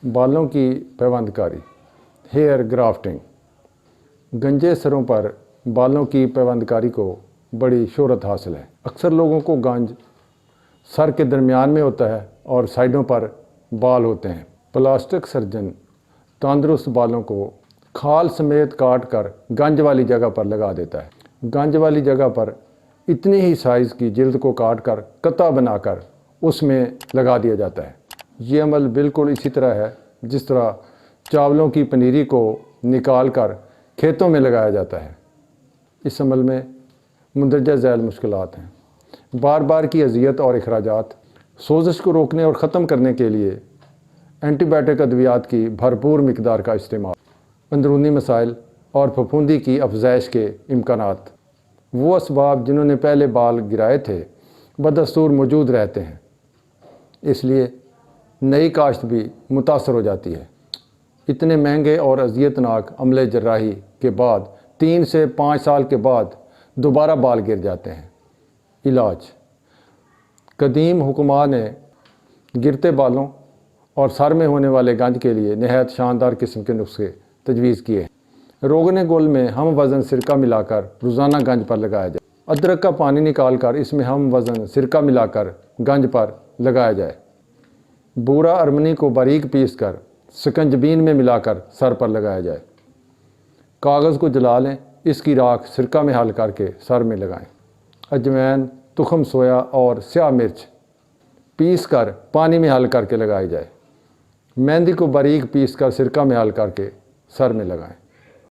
بالوں کی پیوند کاری، ہیئر گرافٹنگ۔ گنجے سروں پر بالوں کی پیوند کاری کو بڑی شہرت حاصل ہے۔ اکثر لوگوں کو گنج سر کے درمیان میں ہوتا ہے اور سائڈوں پر بال ہوتے ہیں۔ پلاسٹک سرجن تندرست بالوں کو کھال سمیت کاٹ کر گنج والی جگہ پر لگا دیتا ہے۔ گنج والی جگہ پر اتنی ہی سائز کی جلد کو کاٹ کر قطع بنا کر اس میں لگا دیا جاتا ہے۔ یہ عمل بالکل اسی طرح ہے جس طرح چاولوں کی پنیری کو نکال کر کھیتوں میں لگایا جاتا ہے۔ اس عمل میں مندرجہ ذیل مشکلات ہیں: بار بار کی اذیت اور اخراجات، سوزش کو روکنے اور ختم کرنے کے لیے اینٹی بائیوٹک ادویات کی بھرپور مقدار کا استعمال، اندرونی مسائل اور پھپھوندی کی افزائش کے امکانات۔ وہ اسباب جنہوں نے پہلے بال گرائے تھے بدستور موجود رہتے ہیں، اس لیے نئی کاشت بھی متاثر ہو جاتی ہے۔ اتنے مہنگے اور اذیت ناک عملِ جراحی کے بعد 3 سے 5 سال کے بعد دوبارہ بال گر جاتے ہیں۔ علاج: قدیم حکماء نے گرتے بالوں اور سر میں ہونے والے گنج کے لیے نہایت شاندار قسم کے نسخے تجویز کیے ہیں۔ روغن گل میں ہم وزن سرکہ ملا کر روزانہ گنج پر لگایا جائے۔ ادرک کا پانی نکال کر اس میں ہم وزن سرکہ ملا کر گنج پر لگایا جائے۔ بورا ارمنی کو باریک پیس کر سکنجبین میں ملا کر سر پر لگایا جائے۔ کاغذ کو جلا لیں، اس کی راکھ سرکہ میں حل کر کے سر میں لگائیں۔ اجوائن، تخم سویا اور سیاہ مرچ پیس کر پانی میں حل کر کے لگائی جائے۔ مہندی کو باریک پیس کر سرکہ میں حل کر کے سر میں لگائیں۔